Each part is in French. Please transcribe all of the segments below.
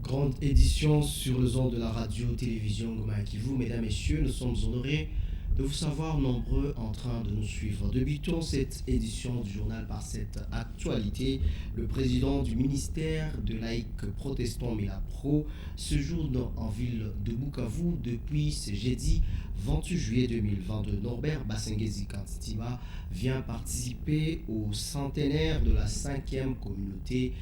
grande édition sur les ondes de la radio-télévision Goma Kivu. Mesdames, Messieurs, nous sommes honorés de vous savoir nombreux en train de nous suivre. Débutons cette édition du journal par cette actualité. Le président du ministère de laïcs protestants Milapro séjourne en ville de Bukavu depuis ce jeudi 28 juillet 2022. Norbert Basengezi Kantitima vient participer au centenaire de la 5e communauté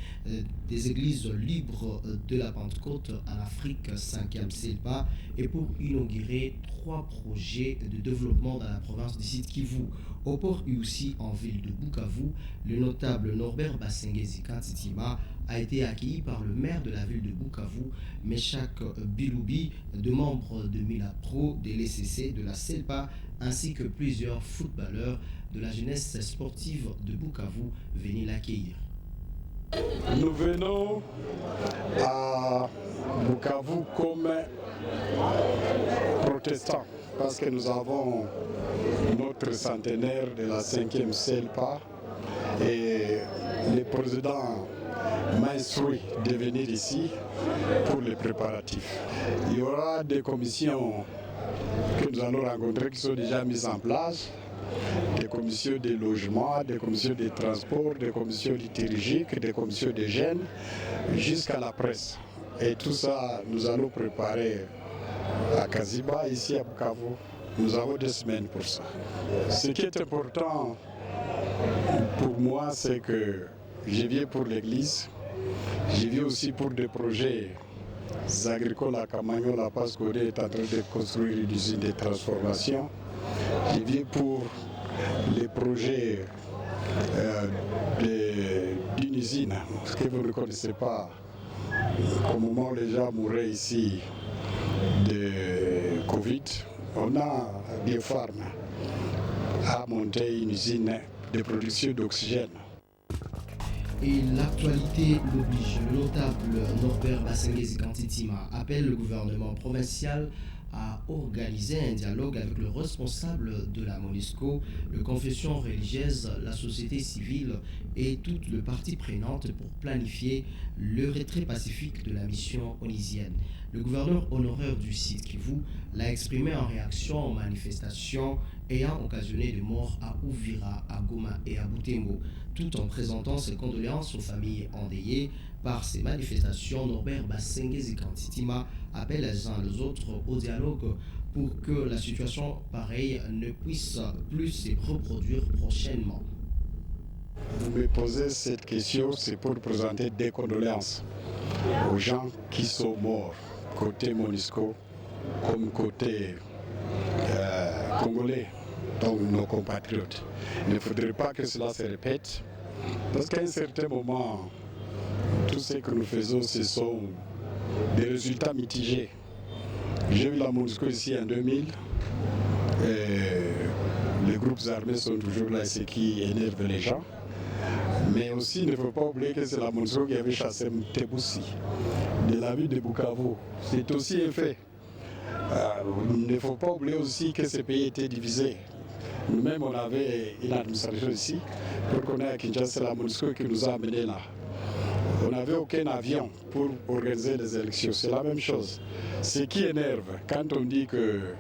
des églises libres de la Pentecôte en Afrique, 5e CELPA, et pour inaugurer 3 projets de développement dans la province du Sud Kivu. Au port et aussi en ville de Bukavu, le notable Norbert Basengezi Kantitima a été accueilli par le maire de la ville de Bukavu, Meshak Biloubi, de membres de Milapro, de l'ECC, de la CELPA, ainsi que plusieurs footballeurs de la jeunesse sportive de Bukavu venir l'accueillir. Nous venons à Bukavu comme protestants parce que nous avons notre centenaire de la 5e CELPA et le président m'a instruit de venir ici pour les préparatifs. Il y aura des commissions que nous allons rencontrer qui sont déjà mises en place, des commissions de logement, des commissions de transport, des commissions liturgiques, des commissions de jeunes, jusqu'à la presse. Et tout ça, nous allons préparer à Kaziba, ici à Bukavu. Nous avons 2 semaines pour ça. Ce qui est important pour moi, c'est que je viens pour l'église, je viens aussi pour des projets agricoles à Kamagnola parce qu'on est en train de construire une usine de transformation. Je viens pour les projets d'une usine que vous ne connaissez pas. Au moment où les gens mouraient ici de Covid, on a Biopharm a monté une usine de production d'oxygène. Et l'actualité l'oblige. Le notable Norbert Basengezi Kantitima appelle le gouvernement provincial à organiser un dialogue avec le responsable de la MONUSCO, les confessions religieuses, la société civile et toutes les parties prenantes pour planifier le retrait pacifique de la mission onisienne. Le gouverneur honoraire du Sud Kivu l'a exprimé en réaction aux manifestations ayant occasionné des morts à Uvira, à Goma et à Butembo. Tout en présentant ses condoléances aux familles endeuillées par ces manifestations, Norbert Basengezi Kantitima appelle les uns les autres au dialogue pour que la situation pareille ne puisse plus se reproduire prochainement. Vous me posez cette question, c'est pour présenter des condoléances aux gens qui sont morts, côté MONUSCO, comme côté congolais, donc nos compatriotes. Il ne faudrait pas que cela se répète, parce qu'à un certain moment, tout ce que nous faisons, ce sont des résultats mitigés. J'ai vu la MONUSCO ici en 2000, et les groupes armés sont toujours là, ce qui énerve les gens. Mais aussi, il ne faut pas oublier que c'est la MONUSCO qui avait chassé Tebussi de la ville de Bukavu. C'est aussi un fait. Il ne faut pas oublier aussi que ce pays était divisé. Nous-mêmes, on avait une administration ici. Pour qu'on ait à Kinshasa, c'est la MONUSCO qui nous a amenés là. On n'avait aucun avion pour organiser les élections. C'est la même chose. Ce qui énerve, quand on dit que,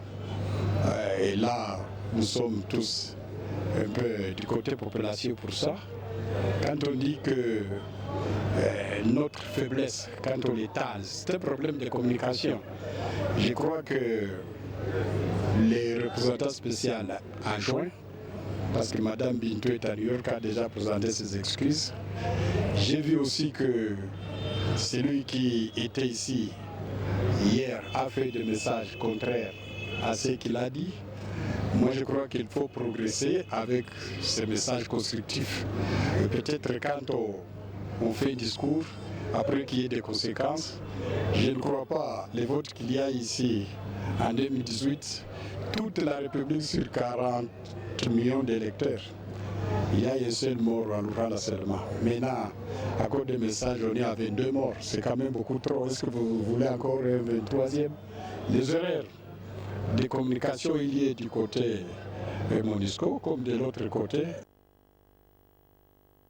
et là, nous sommes tous un peu du côté population pour ça, quand on dit que notre faiblesse, quand on l'étale, c'est un problème de communication. Je crois que les représentants spéciaux adjoints, parce que Mme Bintou est à New York, a déjà présenté ses excuses. J'ai vu aussi que celui qui était ici hier a fait des messages contraires à ce qu'il a dit. Moi, je crois qu'il faut progresser avec ces messages constructifs. Et peut-être quand on fait un discours, après qu'il y ait des conséquences, je ne crois pas les votes qu'il y a ici en 2018, toute la République sur 40 millions d'électeurs. Il y a un seul mort en Ourala seulement. Maintenant, à cause des messages, on est à 22 morts. C'est quand même beaucoup trop. Est-ce que vous voulez encore un 23e? Les erreurs de communication, il y a du côté MONUSCO comme de l'autre côté.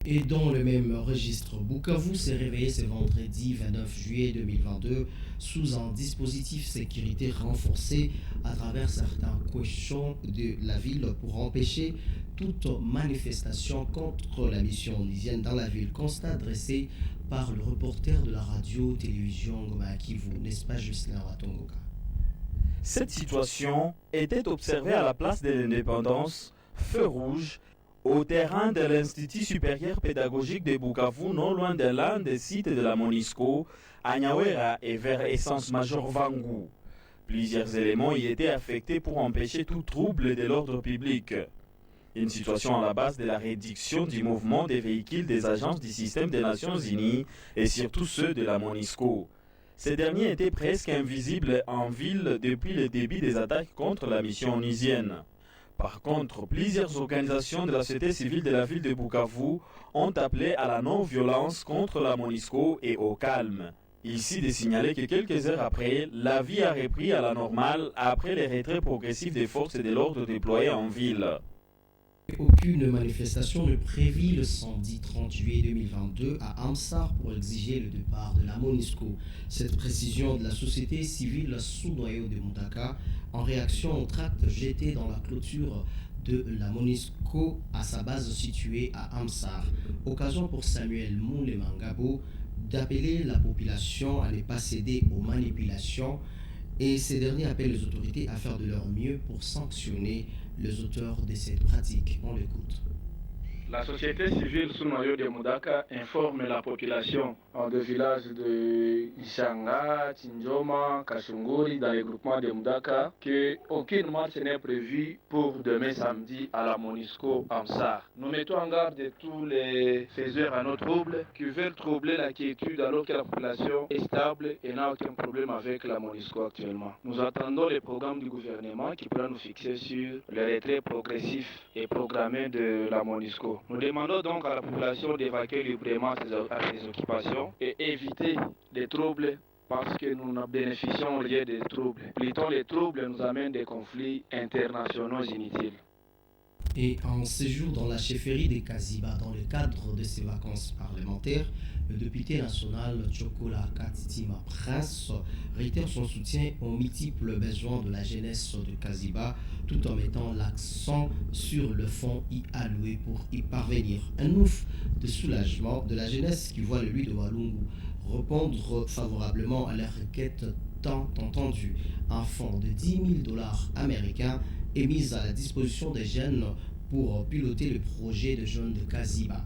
Et dans le même registre, Bukavu s'est réveillé ce vendredi 29 juillet 2022 sous un dispositif sécurité renforcé à travers certains cochons de la ville pour empêcher toute manifestation contre la mission onisienne dans la ville. Constat dressé par le reporter de la radio-télévision Goma Kivu, n'est-ce pas Justin Watongoka? Cette situation était observée à la place de l'indépendance, feu rouge, au terrain de l'Institut supérieur pédagogique de Bukavu, non loin de l'un des sites de la MONUSCO, à Nyawera et vers Essence Major Vangu. Plusieurs éléments y étaient affectés pour empêcher tout trouble de l'ordre public. Une situation à la base de la réduction du mouvement des véhicules des agences du système des Nations Unies et surtout ceux de la MONUSCO. Ces derniers étaient presque invisibles en ville depuis le début des attaques contre la mission onusienne. Par contre, plusieurs organisations de la société civile de la ville de Bukavu ont appelé à la non-violence contre la MONUSCO et au calme. Ici de signaler que quelques heures après, la vie a repris à la normale après les retraits progressifs des forces de l'ordre déployées en ville. Aucune manifestation ne prévue le samedi 30 juillet 2022 à Amsar pour exiger le départ de la MONUSCO. Cette précision de la société civile sous noyau de Moutaka en réaction au tract jeté dans la clôture de la MONUSCO à sa base située à Amsar. Occasion pour Samuel Moulemangabo d'appeler la population à ne pas céder aux manipulations et ces derniers appellent les autorités à faire de leur mieux pour sanctionner les auteurs de cette pratique. On l'écoute. La société civile sous noyau de Moudaka informe la population des villages de Ishanga, Tinjoma, Kashunguri, dans les groupements de Moudaka, qu'aucune marche n'est prévue pour demain samedi à la MONUSCO Amsar. Nous mettons en garde tous les faiseurs à nos troubles qui veulent troubler la quiétude alors que la population est stable et n'a aucun problème avec la MONUSCO actuellement. Nous attendons les programmes du gouvernement qui pourra nous fixer sur le retrait progressif et programmé de la MONUSCO. Nous demandons donc à la population d'évacuer librement à ses occupations et éviter les troubles parce que nous ne bénéficions rien des troubles. Plutôt les troubles nous amènent des conflits internationaux inutiles. Et en séjour dans la chefferie des Kaziba dans le cadre de ses vacances parlementaires, le député national Chokola Katitima Prince réitère son soutien aux multiples besoins de la jeunesse de Kaziba tout en mettant l'accent sur le fonds y alloué pour y parvenir. Un ouf de soulagement de la jeunesse qui voit le lui de Walungu répondre favorablement à la requête tant entendue. Un fonds de 10 000 $ américains est mis à la disposition des jeunes pour piloter le projet de jeunes de Kaziba.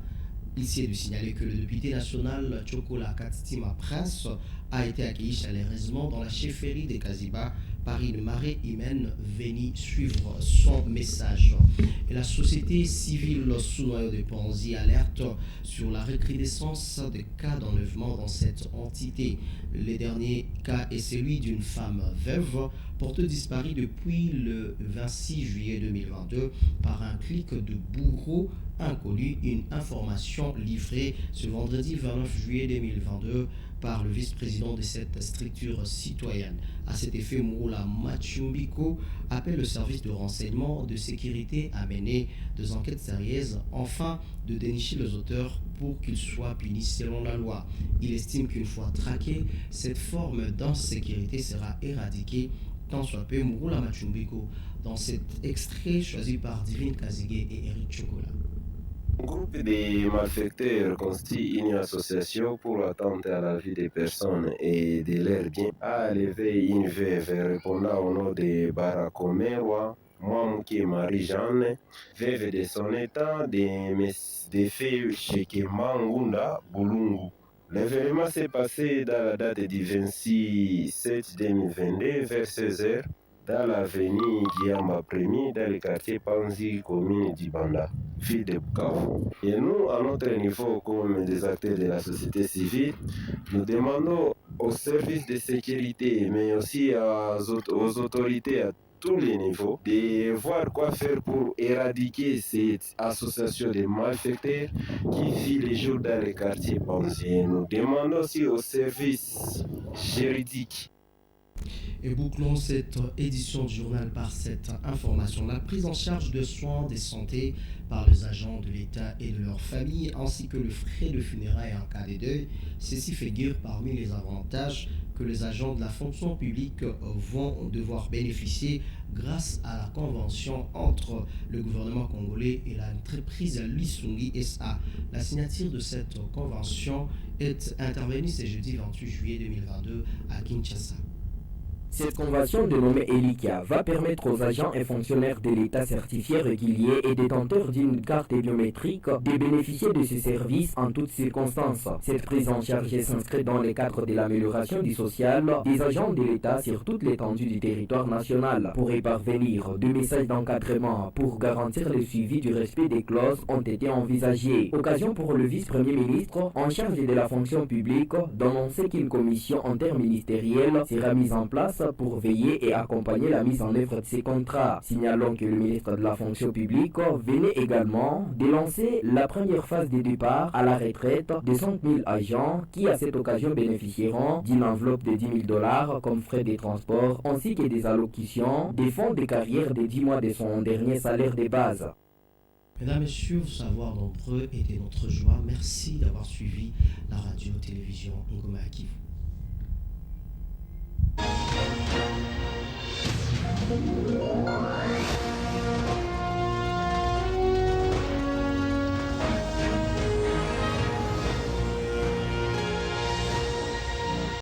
Ici est de signaler que le député national Chokola Katitima Prince a été accueilli chaleureusement dans la chefferie de Kaziba par une marée humaine venue suivre son message. Et la société civile sous noyau de Panzi alerte sur la recrudescence des cas d'enlèvement dans cette entité. Le dernier cas est celui d'une femme veuve portée disparue depuis le 26 juillet 2022 par un clic de bourreau inconnu, une information livrée ce vendredi 29 juillet 2022 par le vice-président de cette structure citoyenne. À cet effet, Moula Machumbiko appelle le service de renseignement de sécurité à mener des enquêtes sérieuses afin de dénicher les auteurs pour qu'ils soient punis selon la loi. Il estime qu'une fois traquée, cette forme d'insécurité sera éradiquée tant soit peu. Moula Machumbiko dans cet extrait choisi par Divine Kazige et Eric Chocolat. Un groupe de malfaiteurs constitue une association pour attenter à la vie des personnes et de leurs biens, a levé une veuve répondant au nom de Barakomerwa, Mwamuke Marie-Jeanne, veuve de son état, de feu Shekemangunda Bulungu. L'événement s'est passé dans la date du 26/7/2022 vers 16h dans l'avenue Giamba 1er dans le quartier Panzi, commune d'Ibanda, ville de Bukavu. Et nous, à notre niveau, comme des acteurs de la société civile, nous demandons aux services de sécurité, mais aussi aux autorités à tous les niveaux, de voir quoi faire pour éradiquer cette association de malfaiteurs qui vit les jours dans les quartiers Panzi. Nous demandons aussi aux services juridiques. Et bouclons cette édition du journal par cette information. La prise en charge de soins de santé par les agents de l'État et de leurs familles, ainsi que le frais de funérailles en cas de deuil, ceci figure parmi les avantages que les agents de la fonction publique vont devoir bénéficier grâce à la convention entre le gouvernement congolais et l'entreprise Lisungi SA. La signature de cette convention est intervenue ce jeudi 28 juillet 2022 à Kinshasa. Cette convention dénommée ELICA va permettre aux agents et fonctionnaires de l'État certifiés réguliers et détenteurs d'une carte biométrique de bénéficier de ces services en toutes circonstances. Cette prise en charge s'inscrit dans le cadre de l'amélioration du social des agents de l'État sur toute l'étendue du territoire national. Pour y parvenir, deux messages d'encadrement pour garantir le suivi du respect des clauses ont été envisagés. Occasion pour le vice-premier ministre en charge de la fonction publique d'annoncer qu'une commission interministérielle sera mise en place pour veiller et accompagner la mise en œuvre de ces contrats. Signalons que le ministre de la fonction publique venait également de lancer la première phase de départ à la retraite de 5 000 agents qui à cette occasion bénéficieront d'une enveloppe de $10 000 comme frais de transport ainsi que des allocutions des fonds de carrière de 10 mois de son dernier salaire de base. Mesdames, Messieurs, vous savoir nombreux était notre joie. Merci d'avoir suivi la radio-télévision Ngoma Kivu.